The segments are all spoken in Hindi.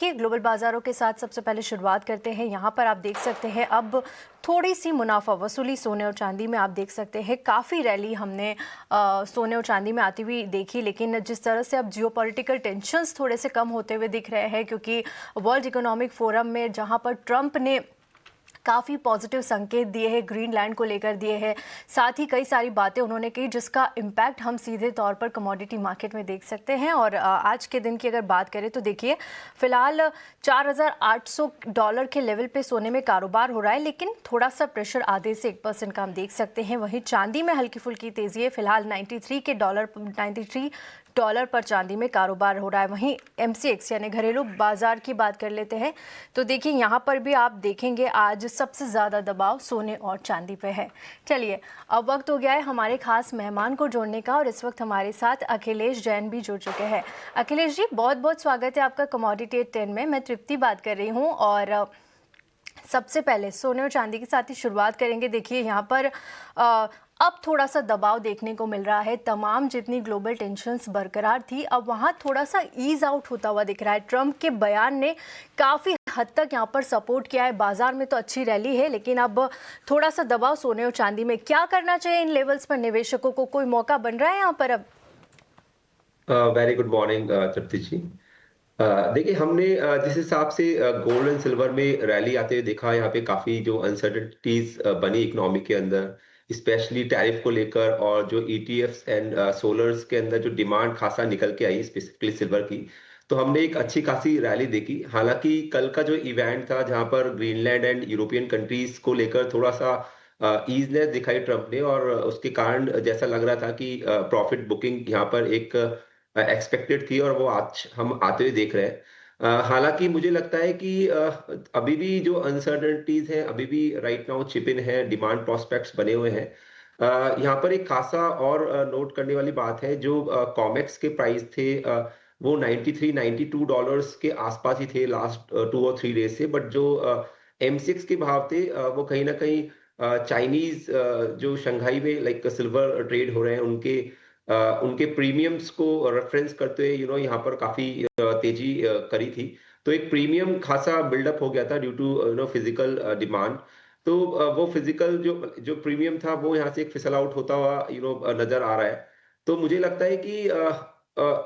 कि ग्लोबल बाज़ारों के साथ सबसे पहले शुरुआत करते हैं। यहाँ पर आप देख सकते हैं अब थोड़ी सी मुनाफा वसूली सोने और चांदी में आप देख सकते हैं। काफ़ी रैली हमने सोने और चांदी में आती हुई देखी, लेकिन जिस तरह से अब जियोपॉलिटिकल टेंशन्स थोड़े से कम होते हुए दिख रहे हैं, क्योंकि वर्ल्ड इकोनॉमिक फोरम में जहाँ पर ट्रंप ने काफ़ी पॉजिटिव संकेत दिए हैं, ग्रीनलैंड को लेकर दिए हैं, साथ ही कई सारी बातें उन्होंने की जिसका इम्पैक्ट हम सीधे तौर पर कमोडिटी मार्केट में देख सकते हैं। और आज के दिन की अगर बात करें तो देखिए, फिलहाल $4,800 के लेवल पे सोने में कारोबार हो रहा है, लेकिन थोड़ा सा प्रेशर आधे से 1% का हम देख सकते हैं। वहीं चांदी में हल्की फुल्की तेजी है, फिलहाल $93 पर चांदी में कारोबार हो रहा है। वहीं MCX यानी घरेलू बाजार की बात कर लेते हैं तो देखिए, यहाँ पर भी आप देखेंगे आज सबसे ज़्यादा दबाव सोने और चांदी पे है। चलिए, अब वक्त हो गया है हमारे खास मेहमान को जोड़ने का, और इस वक्त हमारे साथ अखिलेश जैन भी जुड़ चुके हैं। अखिलेश जी, बहुत बहुत स्वागत है आपका कमोडिटी 10 में। मैं तृप्ति बात कर रही हूँ, और सबसे पहले सोने और चांदी के साथ ही शुरुआत करेंगे। देखिए, यहाँ पर अब थोड़ा सा दबाव देखने को मिल रहा है। तमाम जितनी ग्लोबल टेंशन्स बरकरार थी, अब वहाँ थोड़ा सा ईज आउट होता हुआ दिख रहा है। ट्रंप के बयान ने काफ़ी हद तक यहाँ पर सपोर्ट किया है। बाजार में तो अच्छी रैली है, लेकिन अब थोड़ा सा दबाव सोने और चांदी में। क्या करना चाहिए इन लेवल्स पर निवेशकों को? कोई मौका बन रहा है यहाँ पर अब? वेरी गुड मॉर्निंग तृप्ति जी। देखिए, हमने जिस हिसाब से गोल्ड एंड सिल्वर में रैली आते हुए देखा, यहाँ पे काफी जो अनसर्टेनिटीज बनी इकोनॉमी के अंदर, स्पेशली टैरिफ को लेकर, और जो ईटीएफ्स एंड सोलर्स के अंदर जो डिमांड खासा निकल के आई स्पेसिफिकली सिल्वर की, तो हमने एक अच्छी खासी रैली देखी। हालांकि कल का जो इवेंट था, जहां पर ग्रीनलैंड एंड यूरोपियन कंट्रीज को लेकर थोड़ा सा ईजनेस दिखाई ट्रम्प ने, और उसके कारण जैसा लग रहा था कि प्रॉफिट बुकिंग यहाँ पर एक एक्सपेक्टेड थी, और वो आज हम आते हुए देख रहे हैं। हालांकि मुझे लगता है कि अभी भी जो अनसर्टेनिटीज हैं, अभी भी राइट नाउ चिप इन है, डिमांड प्रोस्पेक्ट्स बने हुए हैं। यहाँ पर एक खासा और नोट करने वाली बात है, जो कॉमेक्स के प्राइस थे, वो 93 $92 के आसपास ही थे लास्ट 2 और 3 डेज से। बट जो M6 के भाव थे, वो कहीं ना कहीं चाइनीज जो शंघाई में लाइक सिल्वर ट्रेड हो रहे हैं, उनके प्रीमियम्स को रेफरेंस करते हुए यहाँ पर काफी तेजी करी थी। तो एक प्रीमियम खासा बिल्डअप हो गया था ड्यू टू फिजिकल डिमांड। तो वो फिजिकल जो जो प्रीमियम था, वो यहाँ से एक फिसल आउट होता हुआ नजर आ रहा है। तो मुझे लगता है कि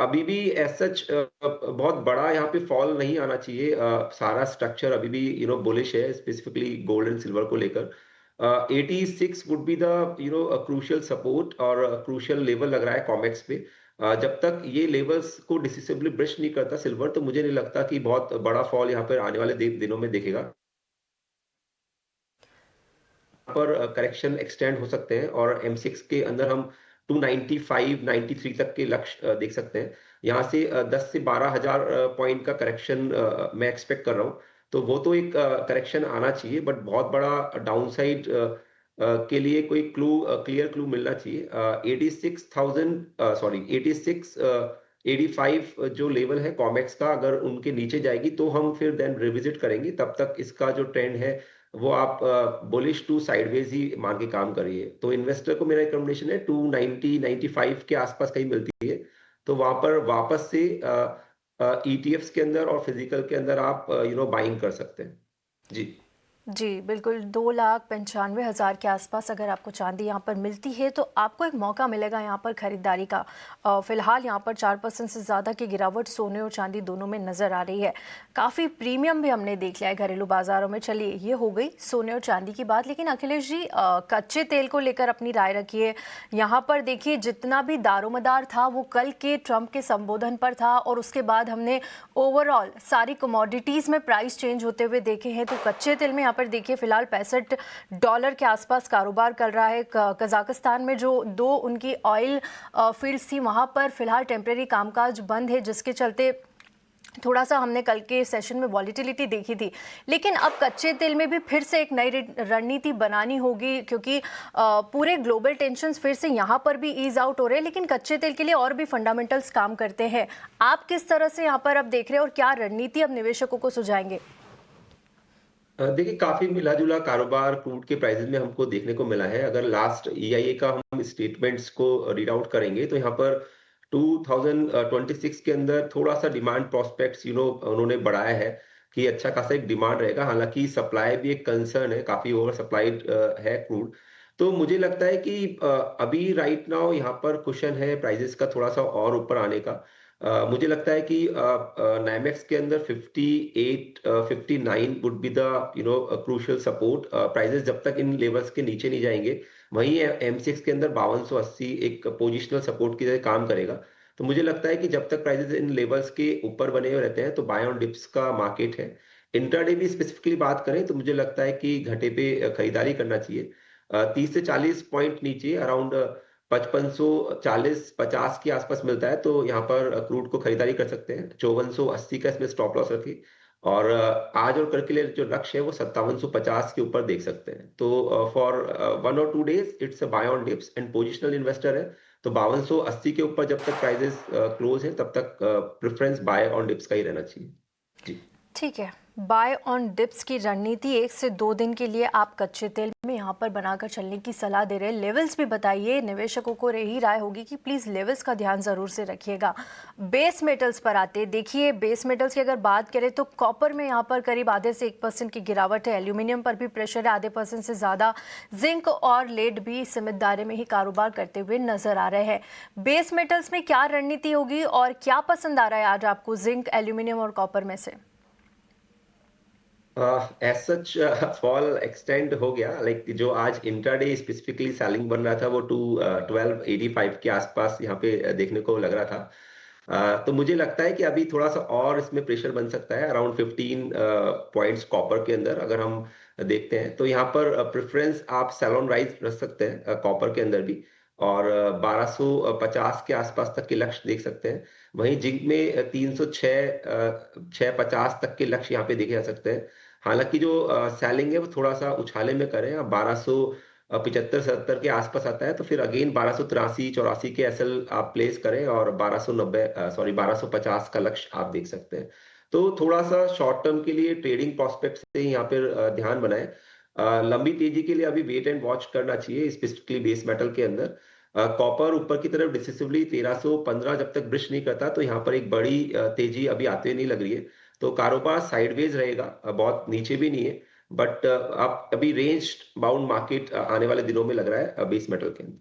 अभी भी एज सच बहुत बड़ा यहाँ पे फॉल नहीं आना चाहिए। सारा स्ट्रक्चर अभी भी बुलिश है, स्पेसिफिकली गोल्ड एंड सिल्वर को लेकर। 86 would be the crucial support और क्रूशियल लेवल लग रहा है कॉमेक्स पे। जब तक ये लेवल्स को डिसिसिवली ब्रिश नहीं करता सिल्वर, तो मुझे नहीं लगता कि बहुत बड़ा फॉल यहाँ पर आने वाले दिनों में दिखेगा। पर करेक्शन एक्सटेंड हो सकते हैं, और M6 के अंदर हम 295 93 तक के लक्ष्य देख सकते हैं। यहाँ से 10 से 12 हजार पॉइंट का करेक्शन मैं एक्सपेक्ट कर रहा हूँ। तो वो तो एक करेक्शन आना चाहिए, बट बहुत बड़ा डाउनसाइड के लिए कोई क्लियर क्लू मिलना चाहिए। 86,000 सॉरी 86 85 जो लेवल है कॉमेक्स का, अगर उनके नीचे जाएगी तो हम फिर देन रिविजिट करेंगे। तब तक इसका जो ट्रेंड है, वो आप बुलिश टू साइडवेज ही मान के काम करिए। तो इन्वेस्टर को मेरा रिकमेंडेशन है 290 95 के आसपास कहीं मिलती है, तो वहां पर वापस से ईटीएफ्स के अंदर और फिजिकल के अंदर आप बाइंग कर सकते हैं। जी। जी बिल्कुल, 2,95,000 के आसपास अगर आपको चांदी यहाँ पर मिलती है तो आपको एक मौका मिलेगा यहाँ पर ख़रीदारी का। फ़िलहाल यहाँ पर 4% से ज़्यादा की गिरावट सोने और चांदी दोनों में नज़र आ रही है। काफ़ी प्रीमियम भी हमने देख लिया है घरेलू बाज़ारों में। चलिए, ये हो गई सोने और चांदी की बात, लेकिन अखिलेश जी, कच्चे तेल को लेकर अपनी राय रखिए। यहाँ पर देखिए, जितना भी दारोमदार था वो कल के ट्रंप के संबोधन पर था, और उसके बाद हमने ओवरऑल सारी कमोडिटीज़ में प्राइस चेंज होते हुए देखे हैं। तो कच्चे तेल में यहाँ पर देखिए, फिलहाल $65 के आसपास कारोबार कर रहा है। कजाकिस्तान में जो दो उनकी ऑयल फील्ड्स थी, वहाँ पर फिलहाल टेम्परेरी कामकाज बंद है, जिसके चलते थोड़ा सा हमने कल के सेशन में वॉलीटिलिटी देखी थी। लेकिन अब कच्चे तेल में भी फिर से एक नई रणनीति बनानी होगी, क्योंकि पूरे ग्लोबल टेंशन्स फिर से यहाँ पर भी ईज आउट हो रहे हैं, लेकिन कच्चे तेल के लिए और भी फंडामेंटल्स काम करते हैं। आप किस तरह से यहाँ पर अब देख रहे हैं, और क्या रणनीति अब निवेशकों को सुझाएंगे? देखिए, काफी मिला जुला कारोबार क्रूड के प्राइसेस में हमको देखने को मिला है। अगर लास्ट EIA का हम स्टेटमेंट्स को रीड आउट करेंगे, तो यहाँ पर 2026 के अंदर थोड़ा-सा डिमांड प्रोस्पेक्ट्स उन्होंने बढ़ाया है कि अच्छा खासा एक डिमांड रहेगा। हालाँकि सप्लाई भी एक कंसर्न है, काफ़ी ओवर सप्लाइड है क्रूड। तो मुझे लगता है कि अभी राइट नाउ यहाँ पर कुशन है प्राइसेज़ का थोड़ा-सा और ऊपर आने का। मुझे लगता है कि नाइमेक्स के अंदर 58 59 would be the crucial support. Prices जब तक इन लेवल्स के नीचे नहीं जाएँगे, वहीं एम6 के अंदर 5280 एक पोजिशनल सपोर्ट की तरह काम करेगा। तो मुझे लगता है कि जब तक प्राइसेज़ इन लेवल्स के ऊपर बने हुए रहते हैं, तो बाय ऑन डिप्स का मार्केट है। इंट्राडे भी स्पेसिफिकली बात करें तो मुझे लगता है कि घटे पे खरीदारी करना चाहिए। 30 से 40 पॉइंट नीचे अराउंड 5540-50 के आसपास मिलता है, तो यहाँ पर क्रूड को खरीदारी कर सकते हैं। 5480 का इसमें स्टॉप लॉस रखिए और आज और कल के लिए जो लक्ष्य है वो 5750 के ऊपर देख सकते हैं। तो फॉर 1 और 2 days it's a buy on dips and positional investor है, तो 5280 के ऊपर जब तक प्राइसेज़ क्लोज़ हैं तब तक प्रेफ़रेंस बाय ऑन डिप्स का ही रहना चाहिए। जी। ठीक है। बाय ऑन डिप्स की रणनीति 1 से 2 दिन के लिए आप कच्चे तेल में यहाँ पर बनाकर चलने की सलाह दे रहे हैं। लेवल्स भी बताइए, निवेशकों को यही राय होगी कि प्लीज़ लेवल्स का ध्यान ज़रूर से रखिएगा। बेस मेटल्स पर आते देखिए, बेस मेटल्स की अगर बात करें तो कॉपर में यहाँ पर करीब आधे से 1% की गिरावट है। एल्यूमिनियम पर भी प्रेशर है, आधे % से ज़्यादा। जिंक और लेड भी सीमित दायरे में ही कारोबार करते हुए नजर आ रहे हैं। बेस मेटल्स में क्या रणनीति होगी और क्या पसंद आ रहा है आज आपको जिंक, एल्यूमिनियम और कॉपर में से? एज़ सच फॉल एक्सटेंड हो गया, लाइक जो आज इंट्राडे स्पेसिफिकली सेलिंग बन रहा था वो 1285 के आसपास यहाँ पे देखने को लग रहा था। तो मुझे लगता है कि अभी थोड़ा-सा और इसमें प्रेशर बन सकता है अराउंड 15 पॉइंट्स कॉपर के अंदर अगर हम देखते हैं। तो यहाँ पर प्रेफ़रेंस आप सेल राइज़ रख सकते हैं कॉपर के अंदर भी और 1250 के आसपास तक के लक्ष्य देख सकते हैं। वहीं जिंक में 306 650 तक के लक्ष्य यहाँ पे देखे जा सकते हैं। हालाँकि जो सेलिंग है वो थोड़ा-सा उछाले में करें, अब 1200 75-70 के आसपास आता है तो फिर अगेन 1283-84 के एसएल आप प्लेस करें और 1250 का लक्ष्य आप देख सकते हैं। तो थोड़ा-सा शॉर्ट टर्म के लिए ट्रेडिंग प्रॉस्पेक्ट से यहाँ पर ध्यान बनाएँ। लंबी तेज़ी के लिए अभी वेट एंड वॉच करना चाहिए स्पेसिफिकली बेस मेटल के अंदर। कॉपर ऊपर की तरफ डिसिसिवली 1315 जब तक ब्रिश नहीं करता तो यहाँ पर एक बड़ी तेज़ी अभी आते हुए नहीं लग रही है। तो कारोबार साइडवेज रहेगा, बहुत नीचे भी नहीं है, बट आप अभी रेंज बाउंड मार्केट आने वाले दिनों में लग रहा है बेस मेटल के अंदर।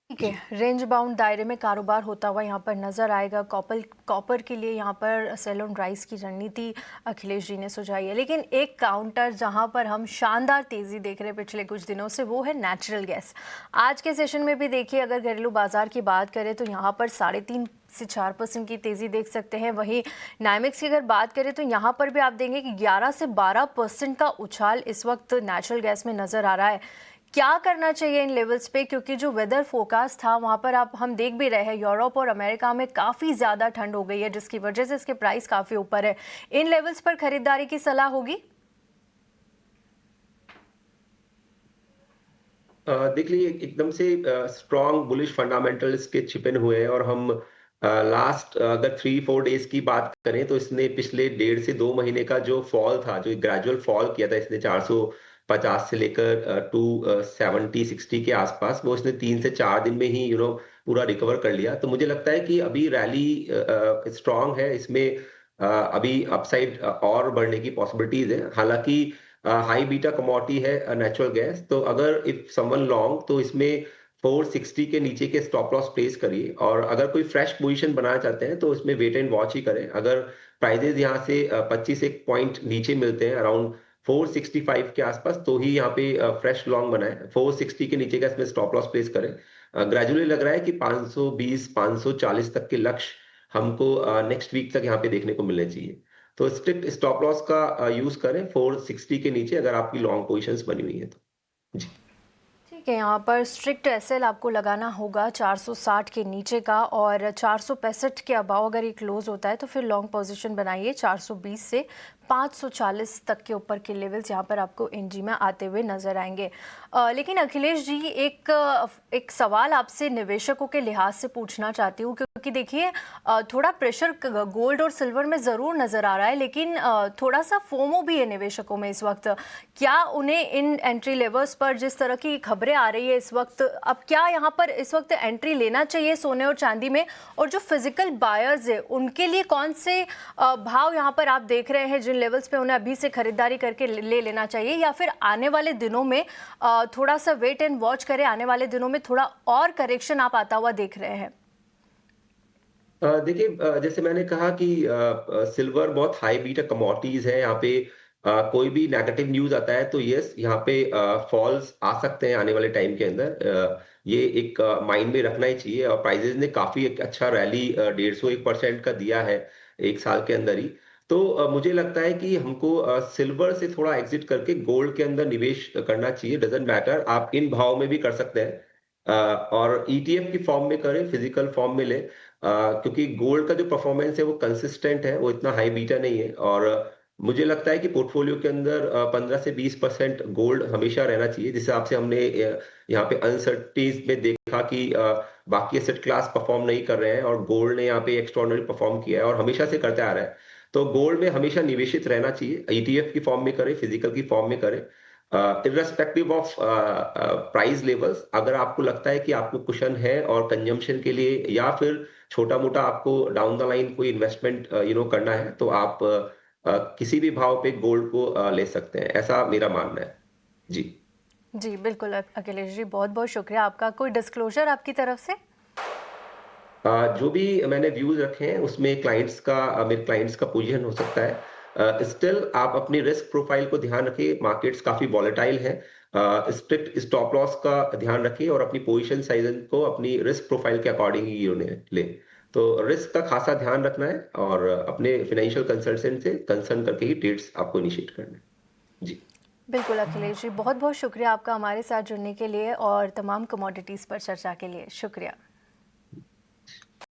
ठीक जी। है, रेंज बाउंड दायरे में कारोबार होता हुआ यहाँ पर नजर आएगा। कॉपर कॉपर के लिए यहाँ पर सेल ऑन राइज की रणनीति अखिलेश जी ने सुझाई है। लेकिन एक काउंटर जहाँ पर हम शानदार तेजी देख रहे हैं पिछले कुछ दिनों से, वो है नेचुरल गैस। आज के सेशन में भी देखिए, अगर घरेलू बाजार की बात करें तो यहाँ पर 3.5 से 4% की तेजी देख सकते हैं। वहीं नाइमेक्स की अगर बात करें तो यहाँ पर भी आप देंगे कि 11 से 12% का उछाल इस वक्त नेचुरल गैस में नजर आ रहा है। क्या करना चाहिए इन लेवल्स पे, क्योंकि जो वेदर फोरकास्ट था वहां पर आप हम देख भी रहे हैं यूरोप और अमेरिका में काफी ज्यादा ठंड हो गई है, जिसकी वजह से इसके प्राइस काफी ऊपर है। इन लेवल्स पर खरीदारी की सलाह होगी? देख लीजिए एकदम से स्ट्रॉन्ग बुलिश फंडामेंटल्स के छिपे हुए हैं और हम लास्ट अगर 3-4 डेज की बात करें तो इसने पिछले 1.5 से 2 महीने का जो फॉल था, जो ग्रेजुअल फॉल किया था इसने 450 से लेकर 270-60 के आसपास, वो इसने 3 से 4 दिन में ही पूरा रिकवर कर लिया। तो मुझे लगता है कि अभी रैली स्ट्रॉन्ग है, इसमें अभी अपसाइड और बढ़ने की पॉसिबिलिटीज है। हालांकि हाई बीटा कमोडिटी है नेचुरल गैस, तो अगर इफ समवन लॉन्ग तो इसमें 460 के नीचे के स्टॉप लॉस प्लेस करिए और अगर कोई फ्रेश पोजीशन बनाना चाहते हैं तो इसमें वेट एंड वॉच ही करें। अगर प्राइजेज यहाँ से 25 एक पॉइंट नीचे मिलते हैं अराउंड 465 के आसपास, तो ही यहाँ पे फ्रेश लॉन्ग बनाए। 460 के नीचे का इसमें स्टॉप लॉस प्लेस करें। ग्रेजुअली लग रहा है कि 520 540 तक के लक्ष्य हमको नेक्स्ट वीक तक यहाँ पे देखने को मिलने चाहिए। तो स्ट्रिक्ट स्टॉप लॉस का यूज करें 460 के नीचे अगर आपकी लॉन्ग पोजीशंस बनी हुई है तो। जी। ठीक है, यहाँ पर स्ट्रिक्ट एसएल आपको लगाना होगा 460 के नीचे का, और 465 के अबाव अगर ये क्लोज होता है तो फिर लॉन्ग पोजीशन बनाइए। 420 से 540 तक के ऊपर के लेवल्स यहाँ पर आपको एनजी में आते हुए नजर आएंगे। लेकिन अखिलेश जी, एक सवाल आपसे निवेशकों के लिहाज से पूछना चाहती हूँ, क्योंकि देखिए थोड़ा प्रेशर गोल्ड और सिल्वर में ज़रूर नज़र आ रहा है, लेकिन थोड़ा सा फोमो भी है निवेशकों में इस वक्त। क्या उन्हें इन एंट्री लेवल्स पर जिस तरह की खबरें खबरें आ रही है इस वक्त, अब क्या यहाँ पर इस वक्त एंट्री लेना चाहिए सोने और चांदी में? और जो फिजिकल बायर्स है उनके लिए कौन से भाव यहाँ पर आप देख रहे हैं जिन लेवल्स पे उन्हें अभी से खरीदारी करके ले लेना चाहिए, या फिर आने वाले दिनों में थोड़ा सा वेट एंड वॉच करें, आने वाले दिनों में थोड़ा और करेक्शन आप आता हुआ देख रहे हैं? देखिए, जैसे मैंने कहा कि सिल्वर बहुत हाई बीटा कमोडिटीज है यहाँ पे। कोई भी नेगेटिव न्यूज आता है तो यस यहाँ पे फॉल्स आ सकते हैं आने वाले टाइम के अंदर। ये एक माइंड में रखना ही चाहिए। और प्राइजेज ने काफी एक अच्छा रैली 150-1% का दिया है एक साल के अंदर ही। तो मुझे लगता है कि हमको सिल्वर से थोड़ा एग्जिट करके गोल्ड के अंदर निवेश करना चाहिए। डजेंट मैटर, आप इन भाव में भी कर सकते हैं और ईटीएफ की फॉर्म में करें, फिजिकल फॉर्म में लें। क्योंकि गोल्ड का जो परफॉर्मेंस है वो कंसिस्टेंट है, वो इतना हाई बीटा नहीं है। और मुझे लगता है कि पोर्टफोलियो के अंदर 15 से 20% गोल्ड हमेशा रहना चाहिए। जिस हिसाब से हमने यहाँ पे अनसर्टेनिटीज में देखा कि बाकी एसेट क्लास परफॉर्म नहीं कर रहे हैं और गोल्ड ने यहाँ पे एक्स्ट्रॉर्डिनरी परफॉर्म किया है और हमेशा से करते आ रहा है। तो गोल्ड में हमेशा निवेशित रहना चाहिए, ईटीएफ की फॉर्म में करें, फिजिकल की फॉर्म में करें। इर्रेस्पेक्टिव ऑफ प्राइस लेवल्स, अगर आपको लगता है कि आपको कुशन है और कंजम्पशन के लिए या फिर छोटा मोटा आपको डाउन द लाइन कोई इन्वेस्टमेंट करना है, तो आप किसी भी भाव पे गोल्ड को ले सकते हैं, ऐसा मेरा मानना है। जी। जी बिल्कुल अखिलेश जी, बहुत बहुत शुक्रिया आपका। कोई डिस्क्लोजर आपकी तरफ से? जो भी मैंने व्यूज रखे हैं उसमें मेरे क्लाइंट्स का पोजीशन हो सकता है। स्टिल आप अपनी रिस्क प्रोफाइल को ध्यान रखिए, मार्केट्स काफी वॉलेटाइल है। स्ट्रिक्ट स्टॉप लॉस का ध्यान रखिए और अपनी पोजीशन साइज को अपनी रिस्क प्रोफाइल के अकॉर्डिंग ही उन्हें ले। तो रिस्क का खासा ध्यान रखना है और अपने फाइनेंशियल कंसल्टेंट से कंसर्न करके ही ट्रेड्स आपको इनिशिएट करना है। जी। बिल्कुल अखिलेश जी, बहुत बहुत शुक्रिया आपका हमारे साथ जुड़ने के लिए और तमाम कमोडिटीज़ पर चर्चा के लिए। शुक्रिया।